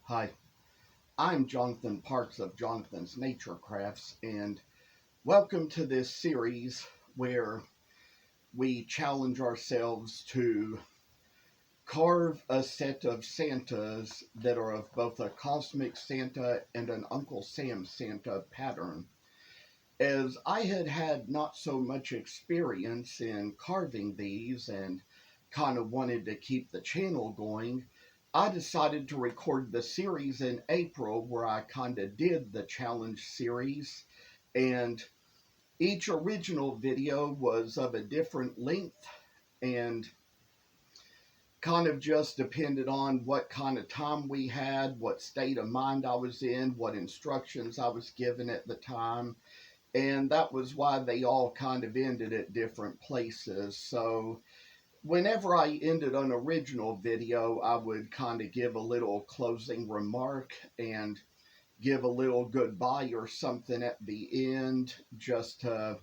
Hi, I'm Jonathan Parks of Jonathan's Nature Crafts, and welcome to this series where we challenge ourselves to carve a set of Santas that are of both a cosmic Santa and an Uncle Sam Santa pattern. As I had had not so much experience in carving these and kind of wanted to keep the channel going, I decided to record the series in April where I kind of did the challenge series. And each original video was of a different length and kind of just depended on what kind of time we had, what state of mind I was in, what instructions I was given at the time, and that was why they all kind of ended at different places. So whenever I ended an original video, I would kind of give a little closing remark and give a little goodbye or something at the end just to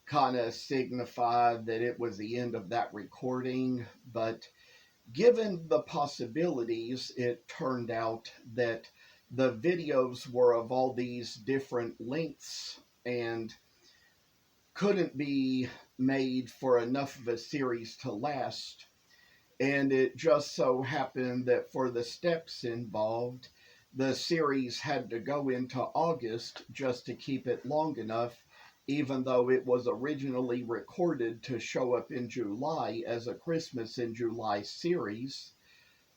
kind of signify that it was the end of that recording. But given the possibilities, it turned out that the videos were of all these different lengths and couldn't be made for enough of a series to last. And it just so happened that for the steps involved, the series had to go into August just to keep it long enough, even though it was originally recorded to show up in July as a Christmas in July series.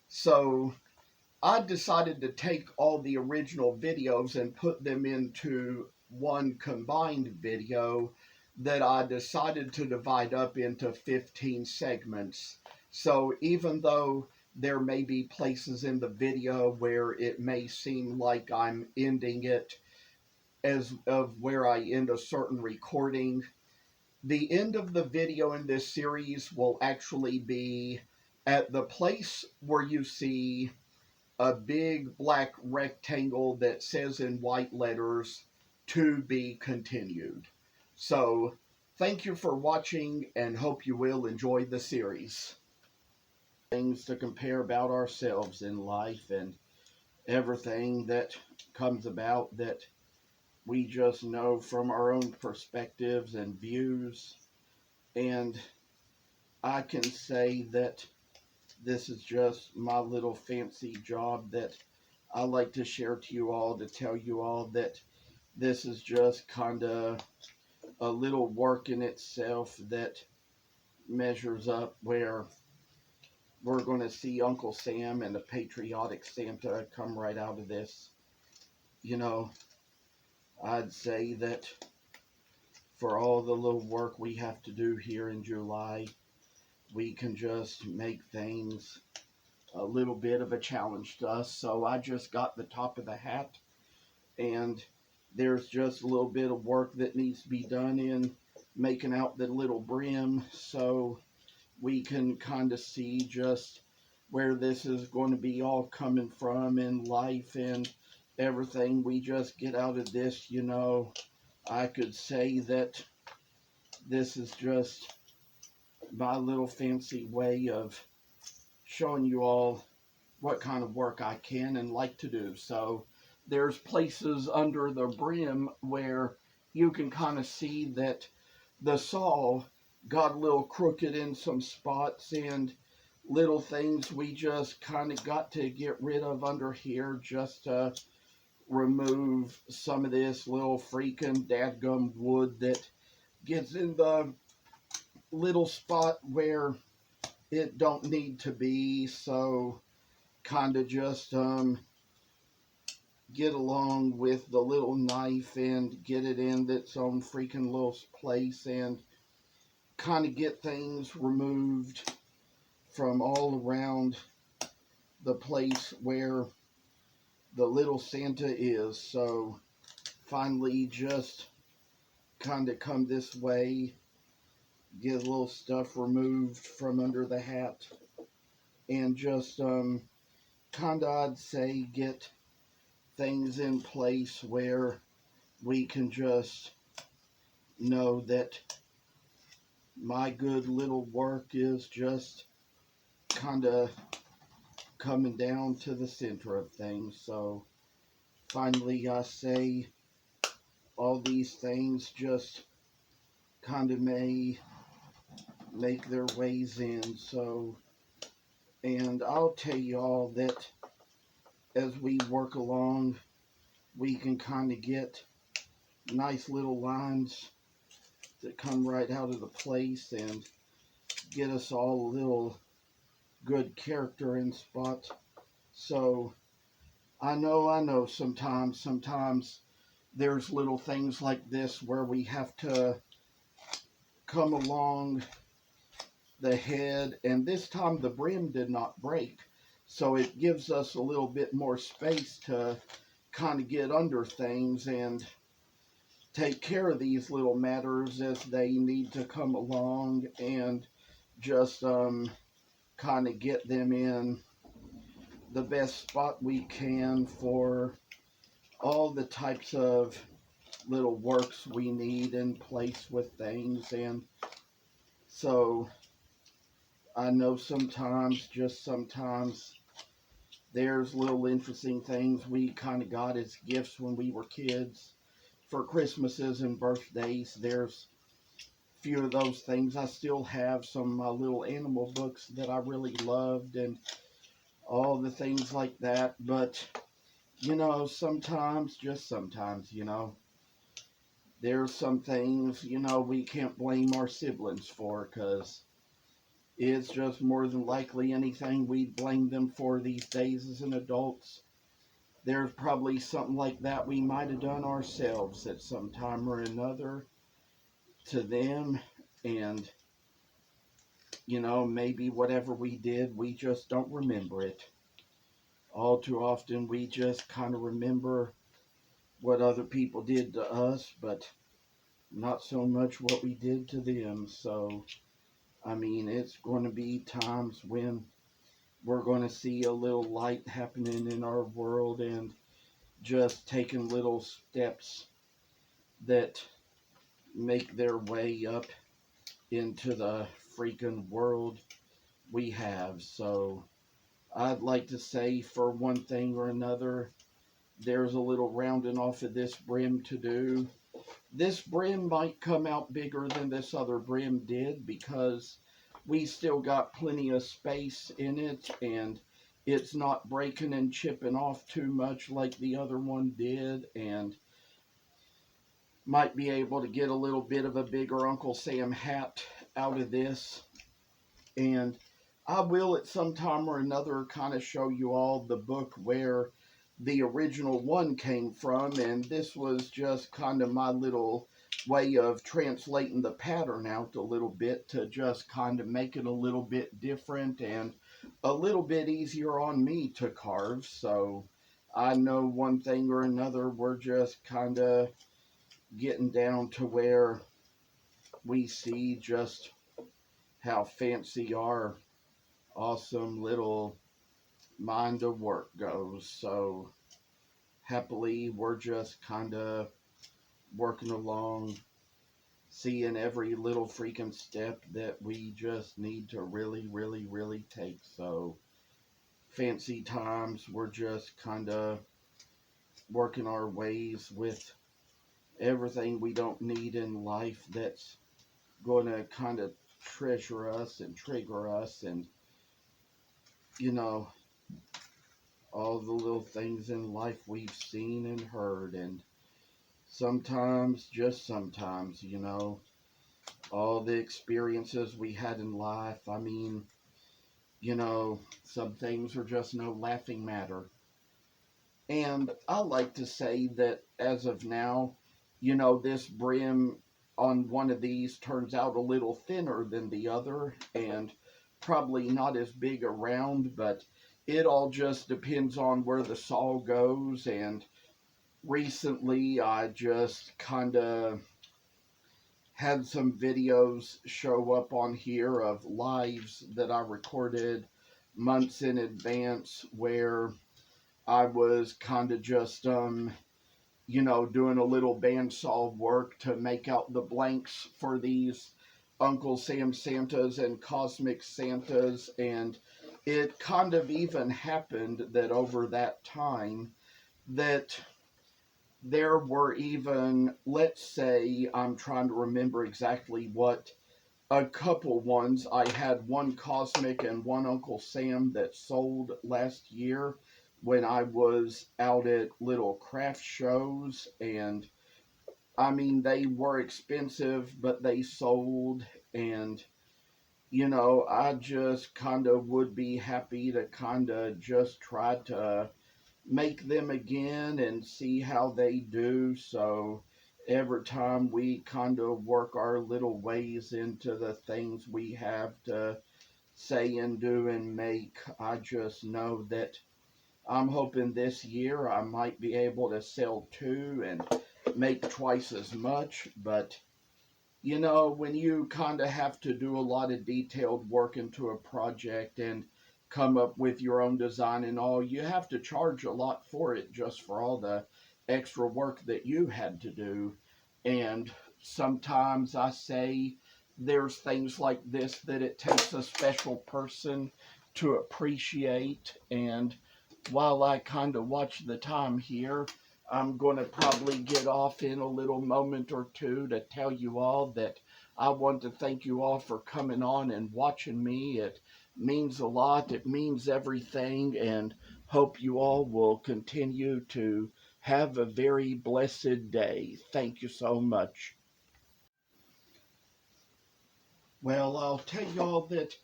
So I decided to take all the original videos and put them into one combined video that I decided to divide up into 15 segments. So even though there may be places in the video where it may seem like I'm ending it as of where I end a certain recording, the end of the video in this series will actually be at the place where you see a big black rectangle that says in white letters, "To be continued." So, thank you for watching and hope you will enjoy the series. Things to compare about ourselves in life and everything that comes about that we just know from our own perspectives and views. And I can say that this is just my little fancy job that I like to share to you all, to tell you all that this is just kind of a little work in itself that measures up where we're going to see Uncle Sam and the Patriotic Santa come right out of this. You know, I'd say that for all the little work we have to do here in July, we can just make things a little bit of a challenge to us. So I just got the top of the hat, and there's just a little bit of work that needs to be done in making out the little brim so we can kind of see just where this is going to be all coming from in life and everything we just get out of this. I could say that this is just my little fancy way of showing you all what kind of work I can and like to do. So there's places under the brim where you can kind of see that the saw got a little crooked in some spots and little things we just kind of got to get rid of under here just to remove some of this little freaking dadgum wood that gets in the little spot where it don't need to be. So kind of just get along with the little knife and get it in its own freaking little place and kind of get things removed from all around the place where the little Santa is. So finally just kind of come this way, get a little stuff removed from under the hat, and just kind of, I'd say, get things in place where we can just know that my good little work is just kind of coming down to the center of things. So finally, I say all these things just kind of may make their ways in. So, and I'll tell y'all that as we work along, we can kind of get nice little lines that come right out of the place and get us all a little good character in spot. So I know sometimes there's little things like this where we have to come along the head, and this time the brim did not break. So it gives us a little bit more space to kind of get under things and take care of these little matters as they need to come along, and just kind of get them in the best spot we can for all the types of little works we need in place with things. And so I know just sometimes, there's little interesting things we kind of got as gifts when we were kids for Christmases and birthdays. There's a few of those things. I still have some of my little animal books that I really loved and all the things like that. But, just sometimes, there's some things, we can't blame our siblings for, because it's just more than likely anything we'd blame them for these days as an adults. There's probably something like that we might have done ourselves at some time or another to them. And, maybe whatever we did, we just don't remember it. All too often, we just kind of remember what other people did to us, but not so much what we did to them. So, it's going to be times when we're going to see a little light happening in our world, and just taking little steps that make their way up into the freaking world we have. So I'd like to say, for one thing or another, there's a little rounding off of this brim to do. This brim might come out bigger than this other brim did, because we still got plenty of space in it, and it's not breaking and chipping off too much like the other one did, and might be able to get a little bit of a bigger Uncle Sam hat out of this. And I will at some time or another kind of show you all the book where the original one came from, and this was just kind of my little way of translating the pattern out a little bit to just kind of make it a little bit different and a little bit easier on me to carve. So I know one thing or another, we're just kind of getting down to where we see just how fancy our awesome little mind of work goes. So happily, we're just kind of working along, seeing every little freaking step that we just need to really, really, really take. So fancy times, we're just kind of working our ways with everything we don't need in life that's going to kind of treasure us and trigger us, and you know all the little things in life we've seen and heard. And sometimes, just sometimes, all the experiences we had in life, some things are just no laughing matter. And I like to say that as of now, this brim on one of these turns out a little thinner than the other, and probably not as big around, but it all just depends on where the saw goes. And recently I just kind of had some videos show up on here of lives that I recorded months in advance, where I was kind of just doing a little bandsaw work to make out the blanks for these Uncle Sam Santas and Cosmic Santas, and it kind of even happened that over that time that there were even, let's say, I'm trying to remember exactly what, a couple ones. I had one Cosmic and one Uncle Sam that sold last year when I was out at little craft shows. And I mean, they were expensive, but they sold. And, I just kind of would be happy to kind of just try to make them again and see how they do. So every time we kind of work our little ways into the things we have to say and do and make, I just know that I'm hoping this year I might be able to sell two and make twice as much. But when you kind of have to do a lot of detailed work into a project and come up with your own design and all, you have to charge a lot for it just for all the extra work that you had to do. And sometimes I say there's things like this that it takes a special person to appreciate. And while I kind of watch the time here, I'm going to probably get off in a little moment or two to tell you all that I want to thank you all for coming on and watching me. It means a lot. It means everything. And hope you all will continue to have a very blessed day. Thank you so much. Well, I'll tell y'all that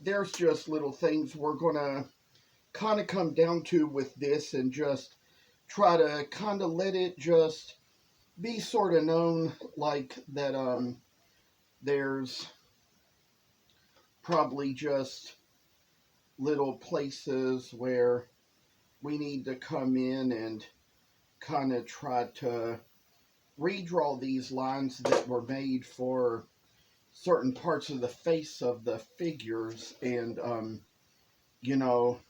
there's just little things we're going to kind of come down to with this and just try to kind of let it just be sort of known like that. There's probably just little places where we need to come in and kind of try to redraw these lines that were made for certain parts of the face of the figures. And you know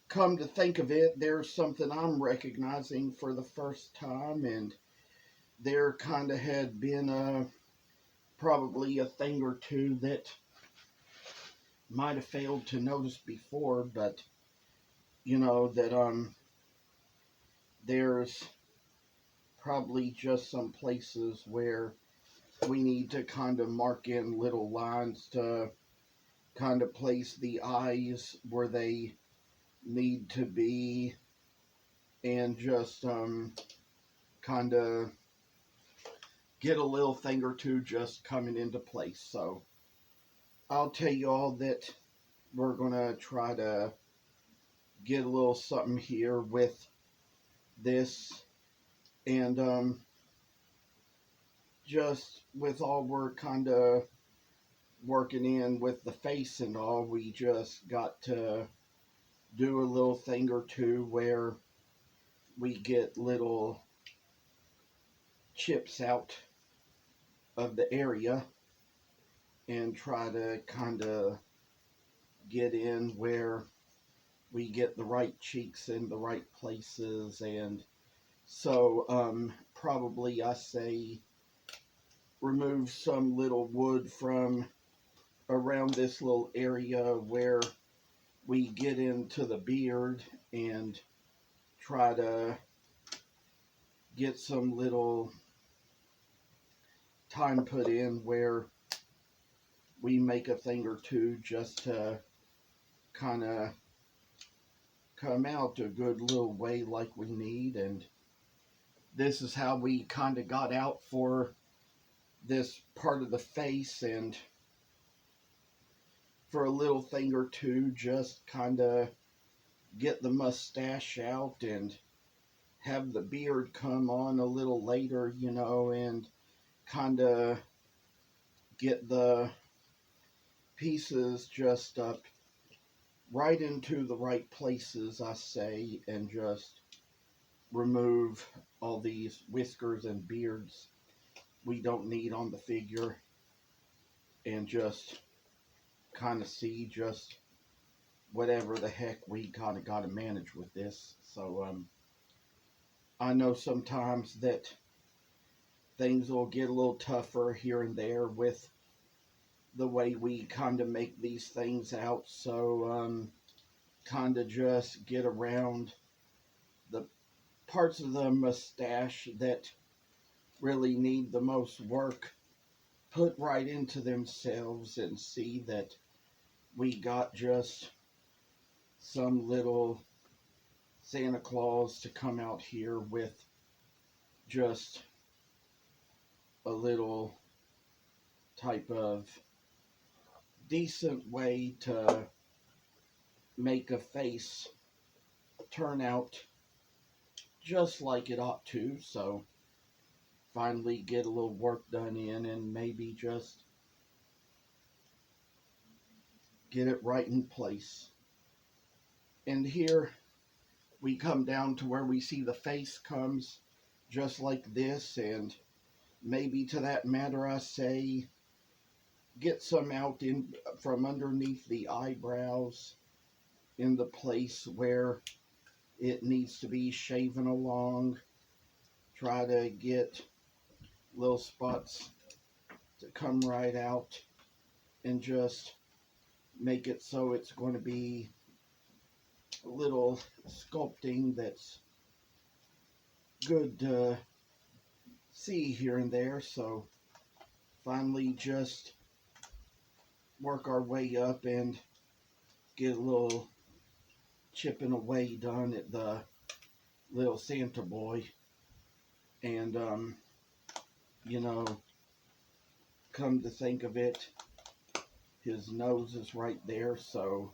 come to think of it, there's something I'm recognizing for the first time. And there kind of had been probably a thing or two that might have failed to notice before. But that there's probably just some places where we need to kind of mark in little lines to kind of place the eyes where they need to be, and just kind of get a little thing or two just coming into place. So I'll tell you all that we're going to try to get a little something here with this. And just with all we're kind of working in with the face and all, we just got to do a little thing or two where we get little chips out of the area and try to kind of get in where we get the right cheeks in the right places. And so probably I say remove some little wood from around this little area where we get into the beard, and try to get some little time put in where we make a thing or two just to kind of come out a good little way like we need. And this is how we kind of got out for this part of the face. And for a little thing or two, just kind of get the mustache out and have the beard come on a little later, and kind of get the pieces just up right into the right places, I say, and just remove all these whiskers and beards we don't need on the figure, and just kind of see just whatever the heck we kind of got to manage with this. So I know sometimes that things will get a little tougher here and there with the way we kind of make these things out. So kind of just get around the parts of the mustache that really need the most work put right into themselves, and see that we got just some little Santa Claus to come out here with just a little type of decent way to make a face turn out just like it ought to. So finally get a little work done in and maybe just get it right in place. And here we come down to where we see the face comes just like this, and maybe to that matter I say get some out in from underneath the eyebrows in the place where it needs to be shaven along. Try to get little spots to come right out and just make it so it's going to be a little sculpting that's good to see here and there. So finally just work our way up and get a little chipping away done at the little Santa boy. And you know, come to think of it, his nose is right there, so